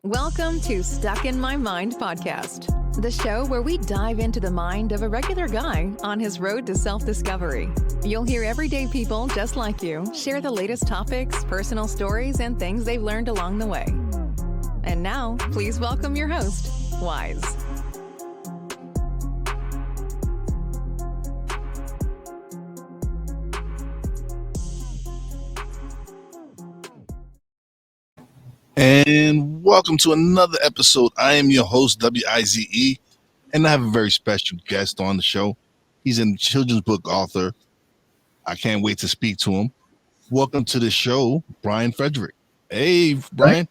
Welcome to Stuck in My Mind podcast, the show where we dive into the mind of a regular guy on his road to self-discovery. You'll hear everyday people just like you share the latest topics, personal stories, and things they've learned along the way. And now, please welcome your host, Wize. And welcome to another episode. I am your host, Wize, and I have a very special guest on the show. He's a children's book author. I can't wait to speak to him. Welcome to the show, Brian Frederick. Hey, Brian.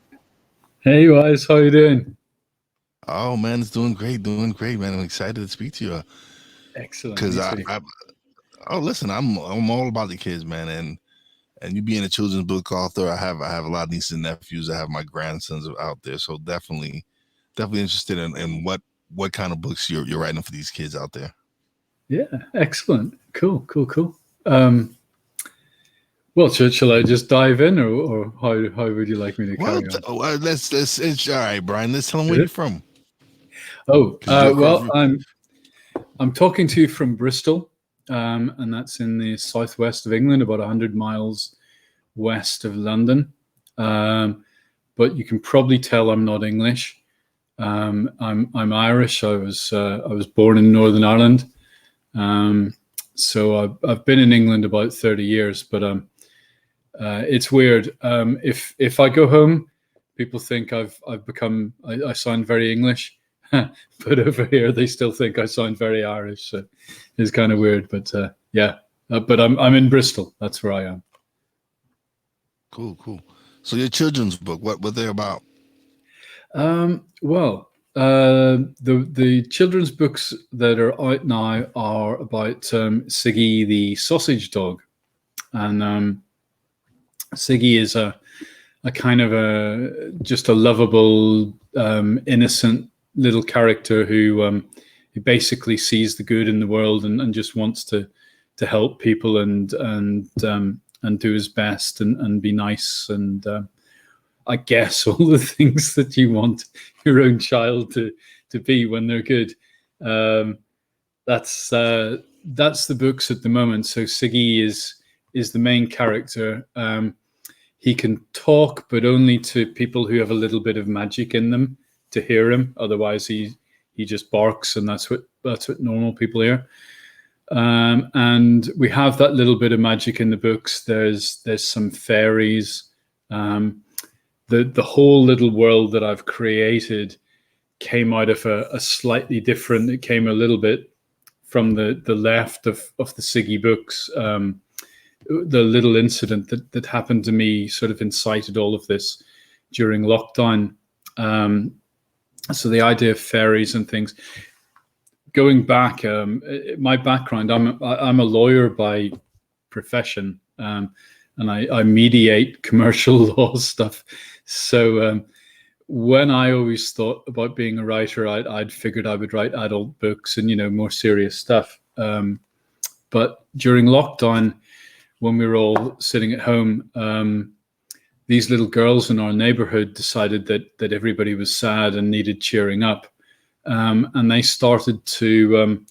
Hey, Wize, how you doing? Oh, man, it's doing great, man. I'm excited to speak to you. Excellent. Because listen, I'm all about the kids, man, and you being a children's book author, I have a lot of nieces and nephews. I have my grandsons out there, so definitely interested in what kind of books you're writing for these kids out there. Yeah, excellent. Cool. Well, shall I just dive in, or how would you like me to carry on? Let's it's all right, Brian. Let's tell them where you're from. Well, I'm talking to you from Bristol. And that's in the southwest of England, about 100 miles west of London. But you can probably tell I'm not English. I'm Irish. I was born in Northern Ireland. So I've been in England about 30 years. But it's weird. If I go home, people think I sound very English. But over here, they still think I sound very Irish. So it's kind of weird, but but I'm in Bristol. That's where I am. Cool. So your children's book, what they're about? Well, the children's books that are out now are about Siggy the sausage dog, and Siggy is a kind of just a lovable, innocent little character who basically sees the good in the world and just wants to help people and do his best and be nice and I guess all the things that you want your own child to be when they're good. That's the books at the moment. So Siggy is the main character. He can talk, but only to people who have a little bit of magic in them to hear him. Otherwise he just barks, and that's what normal people hear. And we have that little bit of magic in the books. There's some fairies. The whole little world that I've created came out of a slightly different. It came a little bit from the left of the Siggy books. The little incident that happened to me sort of incited all of this during lockdown. So the idea of fairies and things, going back, my background, I'm a lawyer by profession, and I mediate commercial law stuff. So when I always thought about being a writer, I'd figured I would write adult books and more serious stuff. But during lockdown, when we were all sitting at home, these little girls in our neighborhood decided that everybody was sad and needed cheering up. And they started to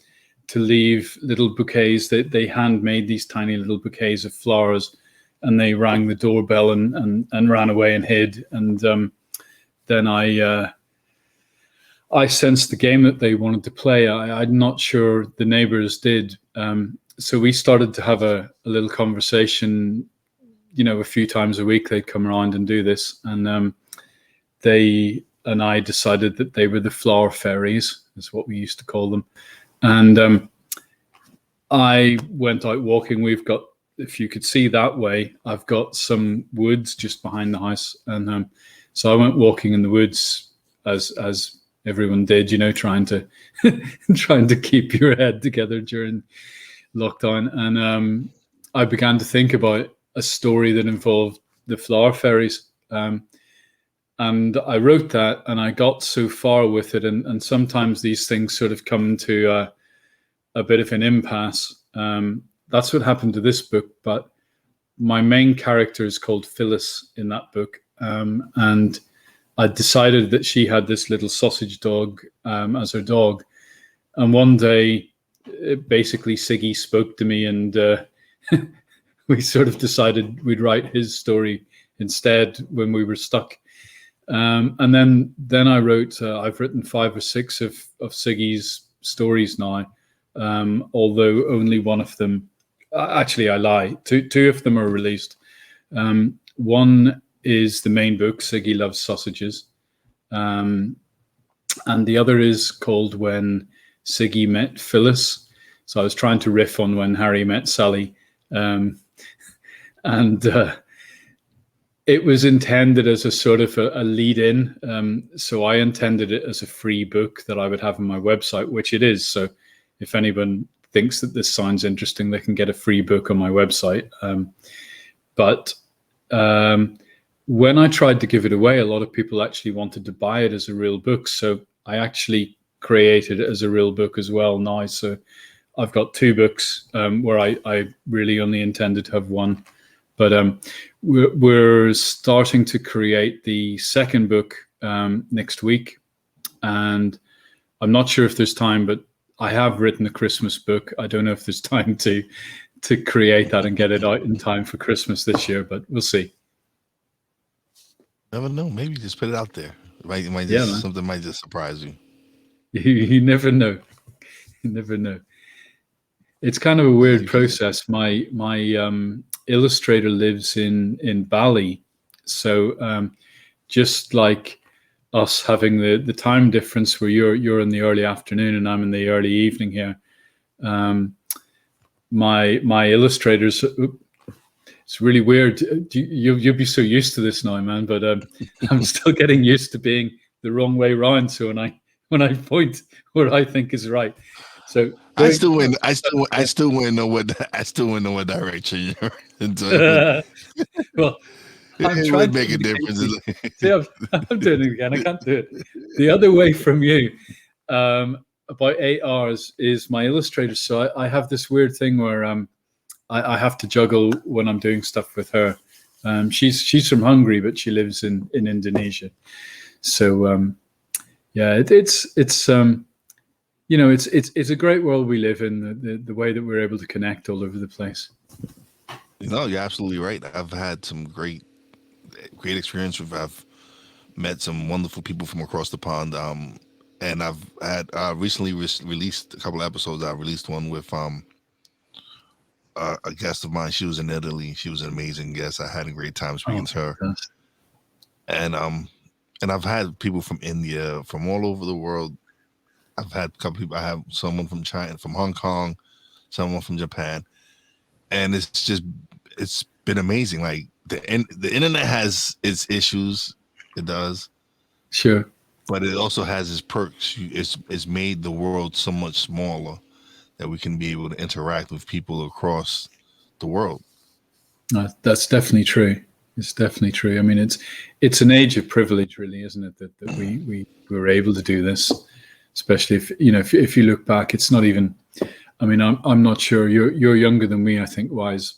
leave little bouquets. They handmade these tiny little bouquets of flowers, and they rang the doorbell and ran away and hid. And then I sensed the game that they wanted to play. I'm not sure the neighbors did. So we started to have a little conversation. A few times a week they'd come around and do this, and they and I decided that they were the flower fairies, is what we used to call them. And I went out walking. We've got, if you could see that way, I've got some woods just behind the house, and so I went walking in the woods as everyone did, trying to keep your head together during lockdown. And I began to think about a story that involved the flower fairies. And I wrote that, and I got so far with it. And sometimes these things sort of come to a bit of an impasse. That's what happened to this book. But my main character is called Phyllis in that book. And I decided that she had this little sausage dog as her dog. And one day, basically, Siggy spoke to me, and we sort of decided we'd write his story instead when we were stuck. And then I wrote. I've written 5 or 6 of Siggy's stories now, although only one of them. Actually, I lie. Two of them are released. One is the main book, Siggy Loves Sausages, and the other is called When Siggy Met Phyllis. So I was trying to riff on When Harry Met Sally, and it was intended as a sort of a lead-in. So I intended it as a free book that I would have on my website, which it is. So if anyone thinks that this sounds interesting, they can get a free book on my website. But when I tried to give it away, a lot of people actually wanted to buy it as a real book. So I actually created it as a real book as well now. So I've got 2 books where I really only intended to have one. But we're starting to create the second book next week. And I'm not sure if there's time, but I have written a Christmas book. I don't know if there's time to create that and get it out in time for Christmas this year, but we'll see. Never know. Maybe just put it out there. Something might just surprise you. You never know. You never know. It's kind of a weird process. My illustrator lives in Bali, so just like us having the time difference where you're in the early afternoon and I'm in the early evening here. My illustrators, it's really weird. You'll be so used to this now, man, but I'm still getting used to being the wrong way around. So when I point where I think is right. So I still wouldn't know what direction you're in. Well, it would make a difference. See, I'm doing it again. I can't do it. The other way from you, about 8 hours, is my illustrator. So I have this weird thing where I have to juggle when I'm doing stuff with her. She's from Hungary, but she lives in Indonesia. So yeah, it's a great world we live in. The way that we're able to connect all over the place. No, you're absolutely right. I've had some great experience I've met some wonderful people from across the pond. And I've had recently released a couple of episodes. I released one with a guest of mine. She was in Italy. She was an amazing guest. I had a great time speaking to her. Gosh. And I've had people from India, from all over the world. I've had a couple people. I have someone from China, from Hong Kong, someone from Japan, and it's been amazing. Like the internet has its issues, it does, sure, but it also has its perks. It's made the world so much smaller that we can be able to interact with people across the world. That's definitely true. It's definitely true. I mean, it's an age of privilege, really, isn't it? That we were able to do this. Especially if you look back, it's not even. I mean, I'm not sure. You're younger than me, I think, Wize.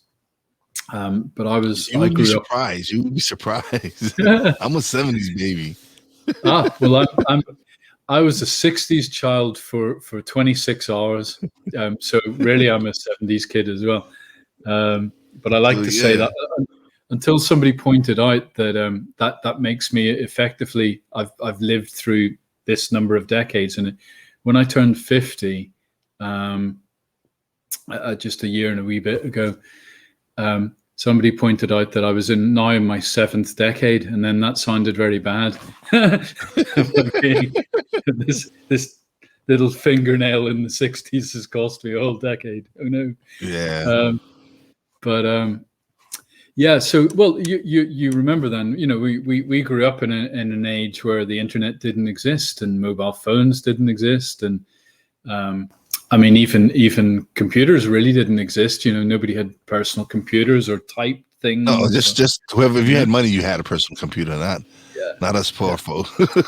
But I was. You would be surprised. You would be surprised. I'm a '70s baby. Well, I was a '60s child for 26 hours. So really, I'm a '70s kid as well. But I like to say that until somebody pointed out that that makes me effectively. I've lived through this number of decades, and when I turned 50, just a year and a wee bit ago, somebody pointed out that I was now in my 7th decade, and then that sounded very bad. this little fingernail in the 60s has cost me a whole decade. Oh no. Yeah. Yeah. So, well, you remember then, we grew up in an age where the internet didn't exist and mobile phones didn't exist. And I mean, even computers really didn't exist. Nobody had personal computers or type things. No, just whoever, if you had money, you had a personal computer, not us poor folk. Us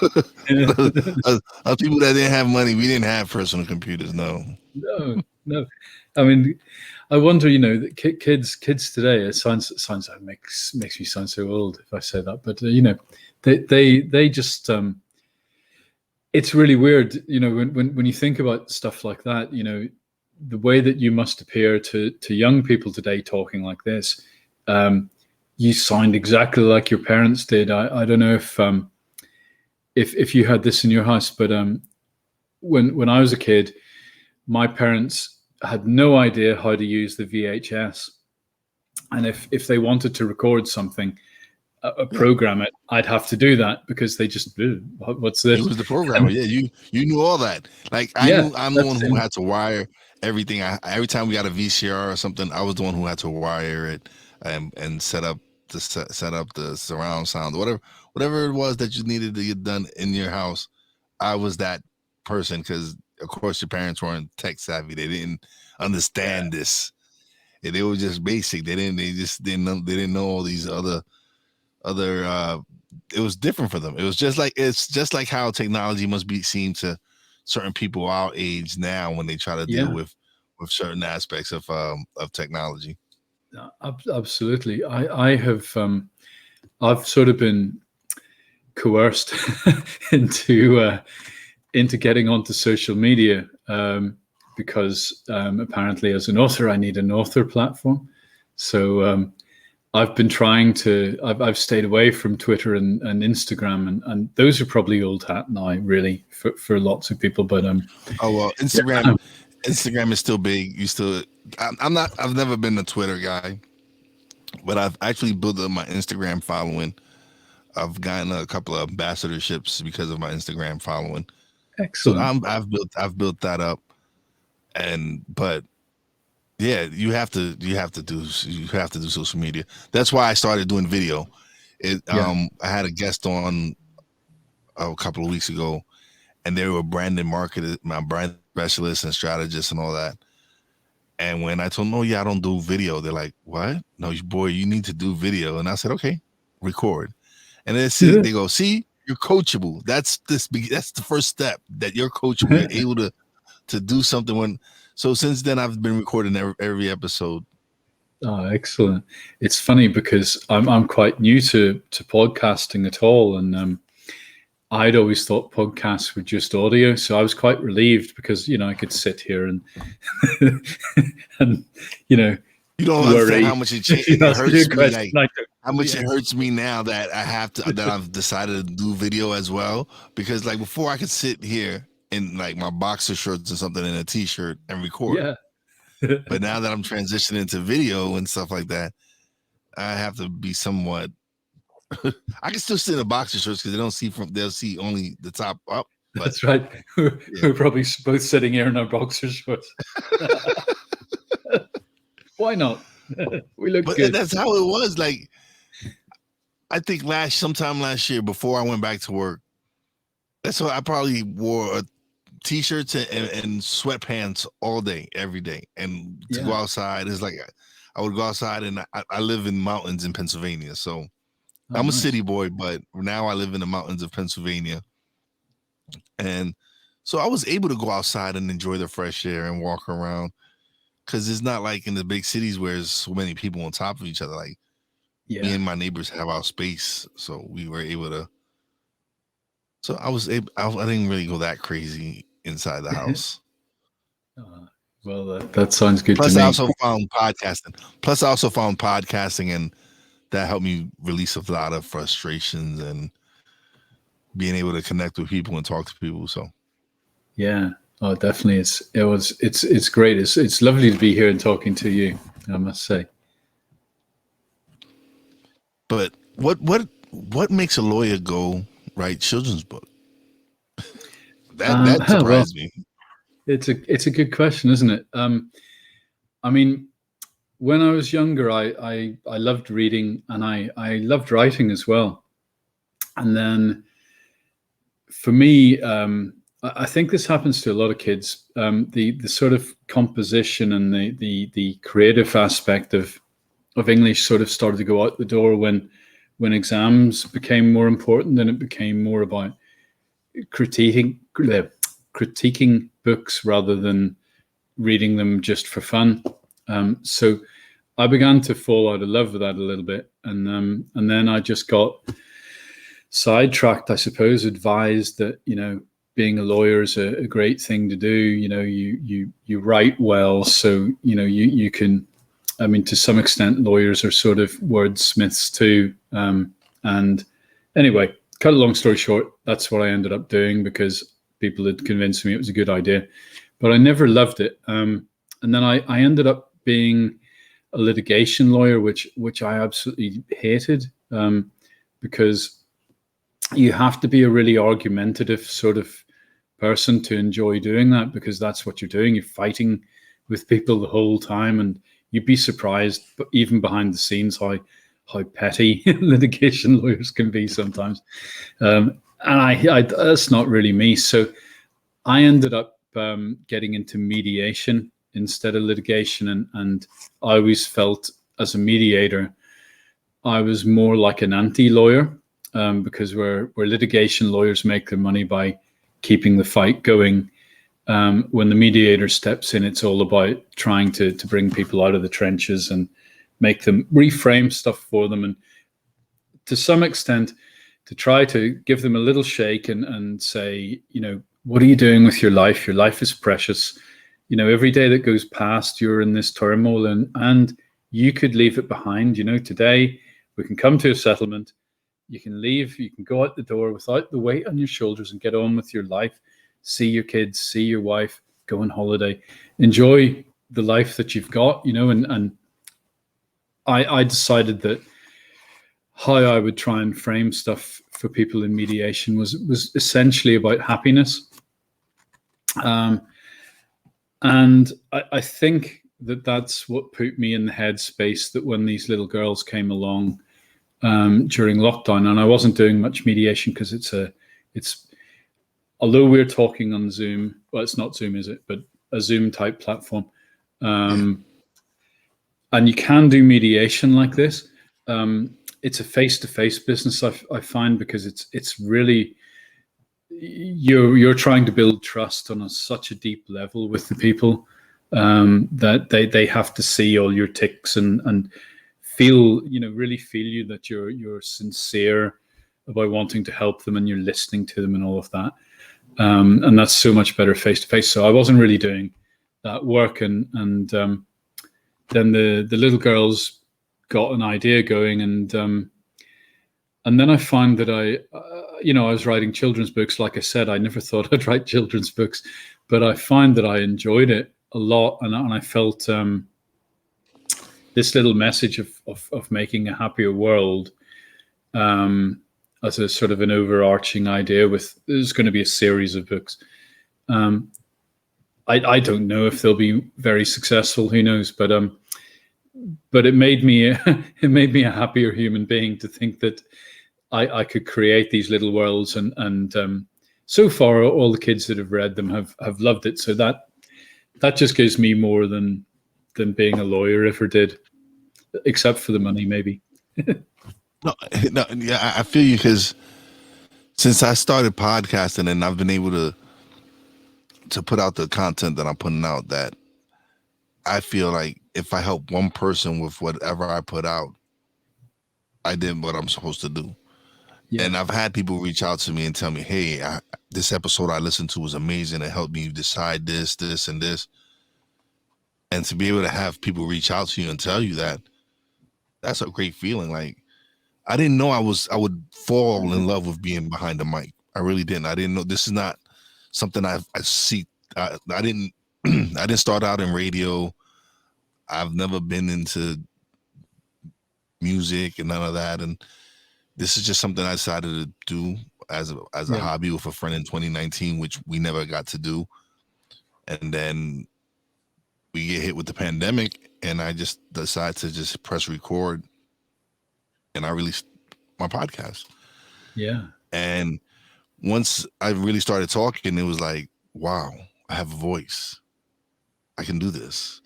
people that didn't have money, we didn't have personal computers. No. No, I mean, I wonder, that kids today, it sounds like makes me sound so old if I say that, but they just it's really weird, when you think about stuff like that, the way that you must appear to young people today talking like this, you sound exactly like your parents did. I don't know if you had this in your house, but when I was a kid, my parents had no idea how to use the VHS, and if they wanted to record something, program it, I'd have to do that because they just, what's this? You was the programmer. Yeah, you knew all that. Like Yeah, I'm the one who had to wire everything. Every time we got a VCR or something, I was the one who had to wire it and set up the surround sound, whatever it was that you needed to get done in your house. I was that person because, of course, your parents weren't tech savvy. They didn't understand this. They were just basic. They didn't know all these other it was different for them. It's just like how technology must be seen to certain people our age now when they try to deal with certain aspects of technology. Absolutely. I have I've sort of been coerced into getting onto social media because apparently as an author I need an author platform. So I've been trying to. I've stayed away from Twitter and Instagram, and those are probably old hat now, really, for lots of people. But oh well, Instagram is still big. I'm not. I've never been a Twitter guy, but I've actually built up my Instagram following. I've gotten a couple of ambassadorships because of my Instagram following. Excellent. So I've built that up, but. Yeah, you have to do social media. That's why I started doing video. I had a guest on a couple of weeks ago, and they were my brand specialist and strategist and all that. And when I told them, "Oh yeah, I don't do video," they're like, "What? No, boy, you need to do video." And I said, "Okay, record." And they go, "See, you're coachable. That's the first step. That you're coachable. You're able to do something when." So since then, I've been recording every episode. Oh, excellent! It's funny because I'm quite new to podcasting at all, and I'd always thought podcasts were just audio. So I was quite relieved because I could sit here and and you don't understand how much it hurts me. Like, how much it hurts me now that I've decided to do video as well, because like before I could sit here in like my boxer shorts or something in a t-shirt and record. Yeah. But now that I'm transitioning to video and stuff like that, I have to be somewhat. I can still sit in a boxer shorts because they'll see only the top up. But, that's right. We're probably both sitting here in our boxer shorts. Why not? We look good. That's how it was. Like, I think sometime last year before I went back to work, that's what I probably wore t-shirts and sweatpants all day, every day. And to go outside is like, I would go outside, and I live in mountains in Pennsylvania. So I'm a city boy, but now I live in the mountains of Pennsylvania. And so I was able to go outside and enjoy the fresh air and walk around, because it's not like in the big cities where there's so many people on top of each other. Like, me and my neighbors have our space, so we were able to. So I didn't really go that crazy inside the house. Well, that sounds good to me. Plus, I also found podcasting, and that helped me release a lot of frustrations and being able to connect with people and talk to people. So, yeah, oh, definitely, it's great. It's lovely to be here and talking to you, I must say. But what makes a lawyer go write children's book? That surprised me. It's a good question, isn't it? I mean, when I was younger, I loved reading, and I loved writing as well. And then for me, I think this happens to a lot of kids. The sort of composition and the creative aspect of English sort of started to go out the door when exams became more important, and it became more about critiquing books rather than reading them just for fun. So I began to fall out of love with that a little bit, and then I just got sidetracked, I suppose, advised that, you know, being a lawyer is a great thing to do. You know, you write well, so, you know, you can, I mean, to some extent, lawyers are sort of wordsmiths too. And anyway, cut a long story short, that's what I ended up doing because people had convinced me it was a good idea, but I never loved it. And then I ended up being a litigation lawyer, which I absolutely hated, because you have to be a really argumentative sort of person to enjoy doing that, because that's what you're doing. You're fighting with people the whole time, and you'd be surprised, but even behind the scenes, how petty litigation lawyers can be sometimes. And I that's not really me. So I ended up getting into mediation instead of litigation, and I always felt as a mediator, I was more like an anti-lawyer, because where litigation lawyers make their money by keeping the fight going. When the mediator steps in, it's all about trying to bring people out of the trenches and make them reframe stuff for them, and to some extent to try to give them a little shake and say, you know, what are you doing with your life? Your life is precious. You know, every day that goes past, you're in this turmoil, and you could leave it behind. You know, today we can come to a settlement. You can leave, you can go out the door without the weight on your shoulders and get on with your life. See your kids, see your wife, go on holiday, enjoy the life that you've got, you know. And I decided that how I would try and frame stuff for people in mediation was essentially about happiness. And I think that's what put me in the headspace that when these little girls came along during lockdown, and I wasn't doing much mediation because it's although we're talking on Zoom, well, it's not Zoom, is it? But a Zoom type platform. And you can do mediation like this. It's a face-to-face business, I find, because it's really, you're trying to build trust on such a deep level with the people, that they have to see all your ticks and feel, you know, really feel you, that you're sincere about wanting to help them and you're listening to them and all of that. And that's so much better face to face. So I wasn't really doing that work, and then the little girls got an idea going, and then I found that I was writing children's books. Like I said, I never thought I'd write children's books, but I find that I enjoyed it a lot, and I felt this little message of making a happier world, as a sort of an overarching idea. There's going to be a series of books. I don't know if they'll be very successful. Who knows? But it made me a happier human being to think that I could create these little worlds, and so far all the kids that have read them have loved it. So that just gives me more than being a lawyer ever did, except for the money, maybe. No, yeah, I feel you, because since I started podcasting and I've been able to put out the content that I'm putting out, that I feel like if I help one person with whatever I put out, I did what I'm supposed to do. Yeah. And I've had people reach out to me and tell me, hey, this episode I listened to was amazing. It helped me decide this, and this. And to be able to have people reach out to you and tell you that, that's a great feeling. Like, I didn't know I would fall in love with being behind the mic. I really didn't. I didn't know. This is not something I seek. I didn't I didn't start out in radio. I've never been into music and none of that. And this is just something I decided to do as a hobby with a friend in 2019, which we never got to do. And then we get hit with the pandemic, and I just decided to just press record, and I released my podcast. Yeah. And once I really started talking, it was like, wow, I have a voice. I can do this.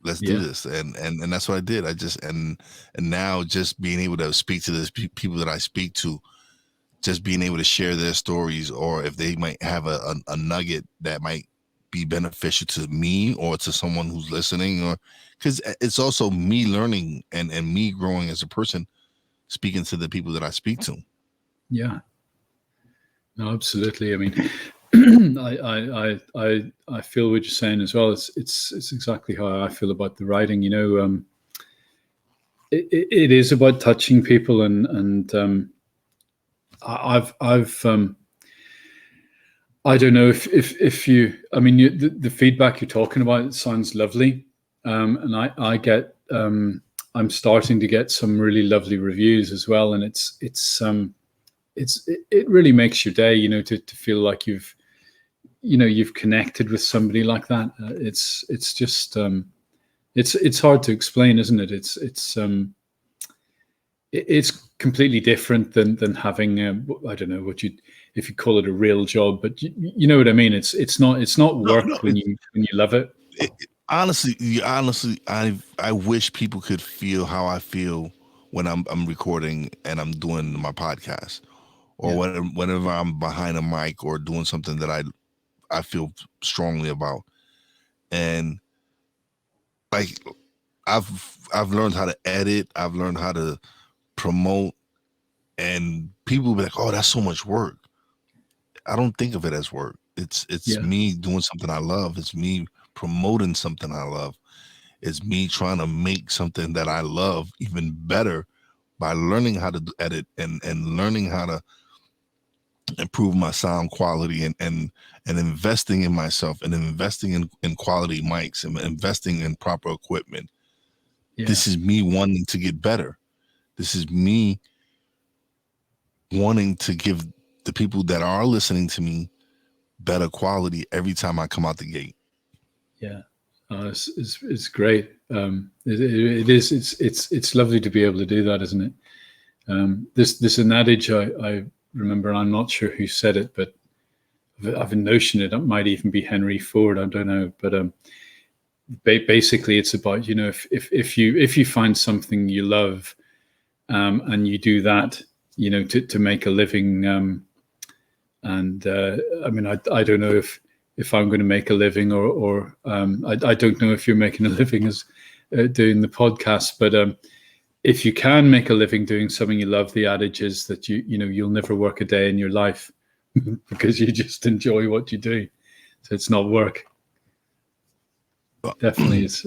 Let's do this. And that's what I did. I just, and now just being able to speak to the people that I speak to, just being able to share their stories, or if they might have a nugget that might be beneficial to me or to someone who's listening, or because it's also me learning and me growing as a person, speaking to the people that I speak to. Yeah. No, absolutely. I mean, I feel what you're saying as well. It's exactly how I feel about the writing. You know, it is about touching people, and I've I don't know if you. I mean, the feedback you're talking about, it sounds lovely, and I get. I'm starting to get some really lovely reviews as well, and it really makes your day, you know, to feel like you've connected with somebody like that. It's just it's hard to explain, isn't it? It's completely different than having I don't know if you call it a real job, but you know what I mean. It's not work No, when you love it. honestly, I wish people could feel how I feel when I'm recording and I'm doing my podcast, or Yeah. whenever I'm behind a mic or doing something that I feel strongly about. And like I've learned how to edit, I've learned how to promote, and people will be like, "Oh, that's so much work." I don't think of it as work. It's Yeah. me doing something I love. It's me promoting something I love. It's me trying to make something that I love even better by learning how to edit and learning how to improve my sound quality and investing in myself and investing in quality mics and investing in proper equipment. Yeah. This is me wanting to get better. This is me wanting to give the people that are listening to me better quality every time I come out the gate. Yeah. It's great. It is. It's lovely to be able to do that, isn't it? There's an adage I remember, and I'm not sure who said it, but I've a notion it might even be Henry Ford. I don't know, but basically, it's about, you know, if you find something you love, and you do that, you know, to make a living. And I mean, I don't know if I'm going to make a living, or I don't know if you're making a living as doing the podcast, but if you can make a living doing something you love, the adage is that you know you'll never work a day in your life because you just enjoy what you do. So it's not work. Definitely is.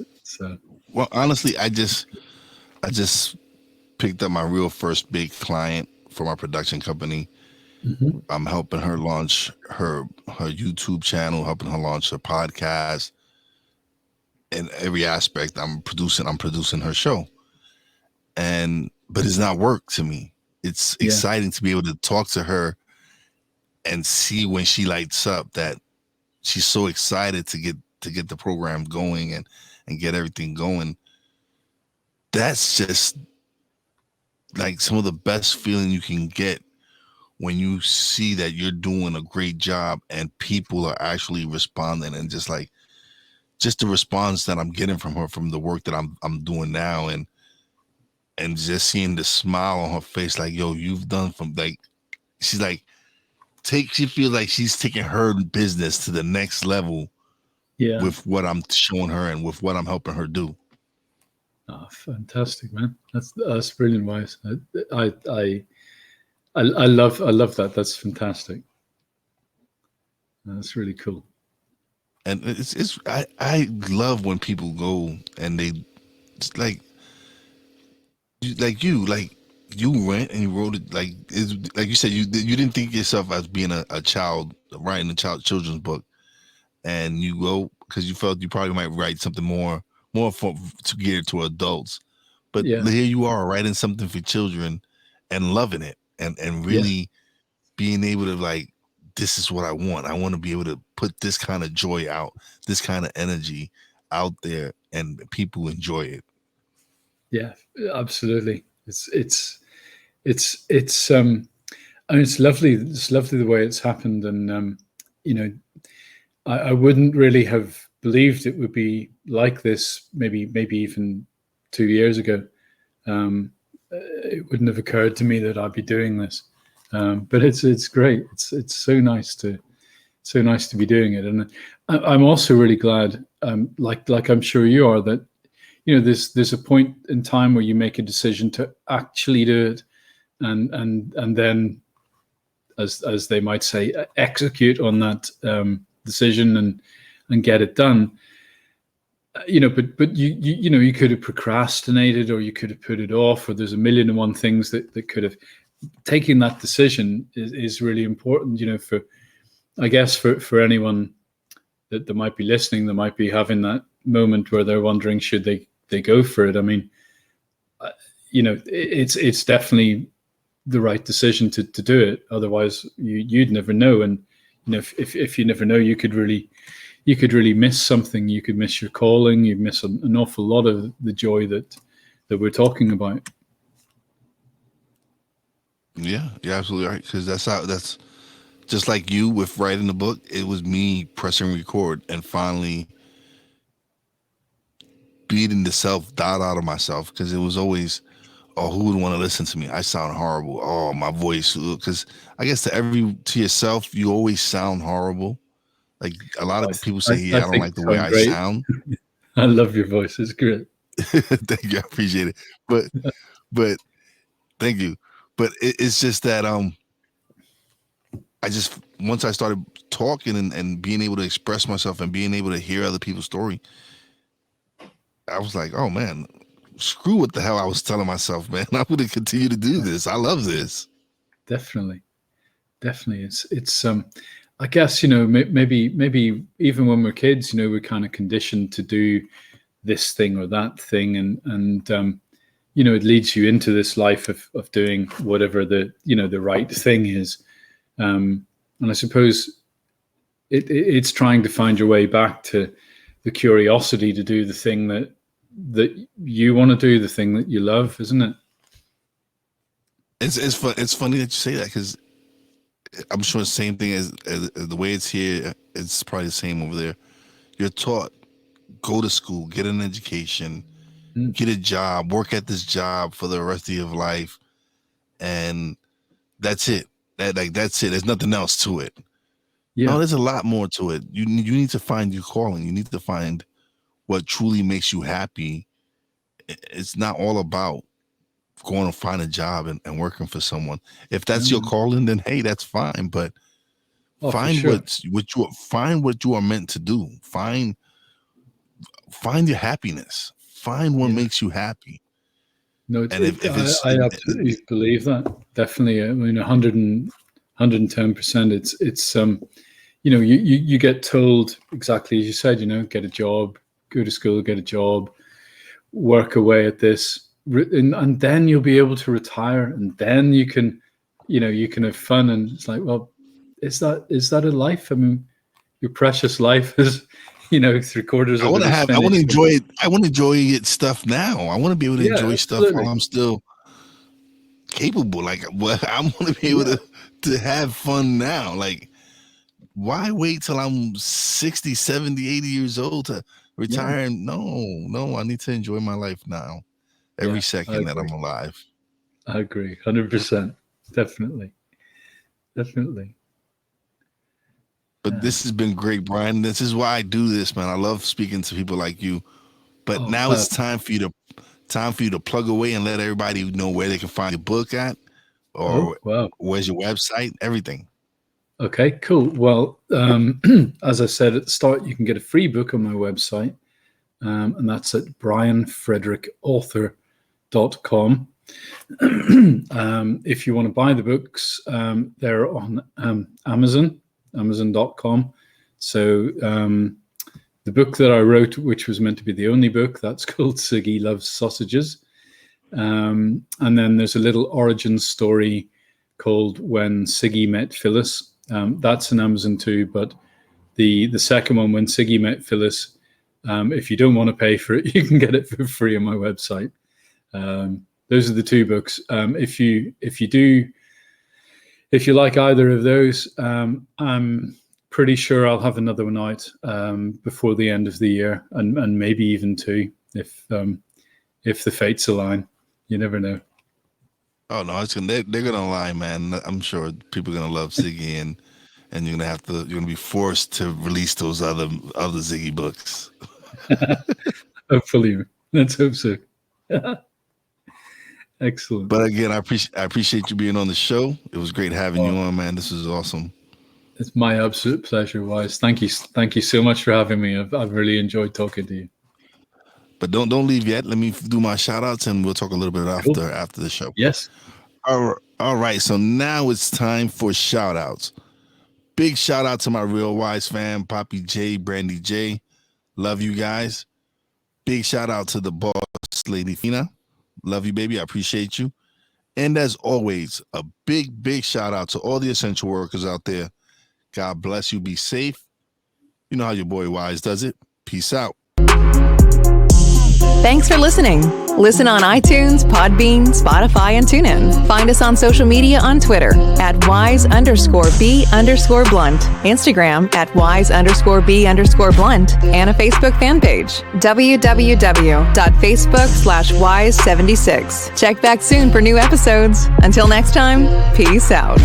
Well, honestly, I just picked up my real first big client for my production company. Mm-hmm. I'm helping her launch her YouTube channel, helping her launch her podcast. In every aspect, I'm producing her show. But it's not work to me. It's exciting to be able to talk to her and see when she lights up that she's so excited to get the program going and get everything going. That's just like some of the best feeling you can get when you see that you're doing a great job and people are actually responding, and just the response that I'm getting from her from the work that I'm doing now, and just seeing the smile on her face, like, yo, you've done from, like, she's like she feels like she's taking her business to the next level with what I'm showing her and with what I'm helping her do. Oh, fantastic, man. That's brilliant, Wize. I love that. That's fantastic. That's really cool. And I love when people go and they like you went and you wrote it, like you said, you didn't think yourself as being a child writing a children's book, and you go because you felt you probably might write something more to geared to adults, but here you are writing something for children and loving it and really being able to, like, this is what I want. I want to be able to put this kind of joy out, this kind of energy out there, and people enjoy it. Yeah, absolutely. I mean, it's lovely. It's lovely the way it's happened, and you know, I wouldn't really have believed it would be like this. Maybe even 2 years ago, it wouldn't have occurred to me that I'd be doing this. But it's great. It's so nice to so nice to be doing it. And I'm also really glad, like I'm sure you are, that there's a point in time where you make a decision to actually do it, and then, as they might say, execute on that decision and get it done. But you could have procrastinated, or you could have put it off, or there's a million and one things that could have. Taking that decision is really important, I guess for anyone that might be listening, that might be having that moment where they're wondering, should they go for it? I mean, it's definitely the right decision to do it. Otherwise you'd never know. And if you never know, you could really miss something. You could miss your calling. You'd miss an awful lot of the joy that we're talking about. Yeah, you're absolutely right. Because that's just like you with writing the book. It was me pressing record and finally beating the self-doubt out of myself, because it was always, oh, who would want to listen to me? I sound horrible. Oh, my voice. Because I guess to yourself, you always sound horrible. Like a lot of people say, I don't like the way I sound. I love your voice. It's great. Thank you. I appreciate it. But thank you. But it's just that I just, once I started talking and being able to express myself and being able to hear other people's story, I was like, oh man, screw what the hell I was telling myself, man. I'm going to continue to do this. I love this. Definitely. It's I guess, maybe even when we're kids, we're kind of conditioned to do this thing or that thing, and it leads you into this life of doing whatever the right thing is. And I suppose it's trying to find your way back to the curiosity to do the thing that you want to do, the thing that you love, isn't it? It's funny that you say that, because I'm sure the same thing as the way it's here. It's probably the same over there. You're taught, go to school, get an education, get a job, work at this job for the rest of your life, and that's it. That's it. There's nothing else to it. Yeah. No, there's a lot more to it. You need to find your calling. You need to find what truly makes you happy. It's not all about going to find a job and working for someone. If that's your calling, then hey, that's fine. But find what you are meant to do. Find your happiness. Find what makes you happy. No, I absolutely believe that. Definitely. I mean, 110%. It's you get told exactly as you said, get a job, go to school, get a job, work away at this, and then you'll be able to retire, and then you can have fun. And it's like, well, is that a life? I mean, your precious life is, 3/4 of it. I want to enjoy it. I want to enjoy it stuff now. I want to be able to enjoy stuff while I'm still capable. Like, I want to be able to have fun now. Like, why wait till I'm 60, 70, 80 years old to retire? No, I need to enjoy my life now. Every second that I'm alive. I agree. 100%. Definitely. But this has been great, Brian. This is why I do this, man. I love speaking to people like you. But now it's time for you to plug away and let everybody know where they can find your book at, or where's your website, everything. Okay, cool. Well, as I said at the start, you can get a free book on my website, and that's at brianfrederickauthor.com. If you want to buy the books, they're on Amazon.com. So the book that I wrote, which was meant to be the only book, that's called Siggy Loves Sausages. And then there's a little origin story called When Siggy Met Phyllis. That's on Amazon too, but the second one, When Siggy Met Phyllis, if you don't want to pay for it, you can get it for free on my website. Those are the two books. If you like either of those, I'm pretty sure I'll have another one out before the end of the year, and maybe even two if the fates align. You never know. Oh no, they're gonna align, man. I'm sure people are gonna love Siggy, and and you're gonna be forced to release those other Ziggy books. Hopefully, let's hope so. Excellent. But again, I appreciate you being on the show. It was great having you on, man. This is awesome. It's my absolute pleasure, Wize. Thank you so much for having me. I've really enjoyed talking to you. But don't leave yet. Let me do my shout outs and we'll talk a little bit after the show. Yes. All right. So now it's time for shout outs. Big shout out to my real Wize fam, Poppy J, Brandy J. Love you guys. Big shout out to the boss, Lady Fina. Love you, baby. I appreciate you. And as always, a big shout out to all the essential workers out there. God bless you. Be safe. You know how your boy Wize does it. Peace out. Thanks for listening. Listen on iTunes, Podbean, Spotify, and TuneIn. Find us on social media on Twitter at Wize_B_blunt, Instagram at Wize_B_blunt, and a Facebook fan page, www.facebook.com/Wize76. Check back soon for new episodes. Until next time, peace out.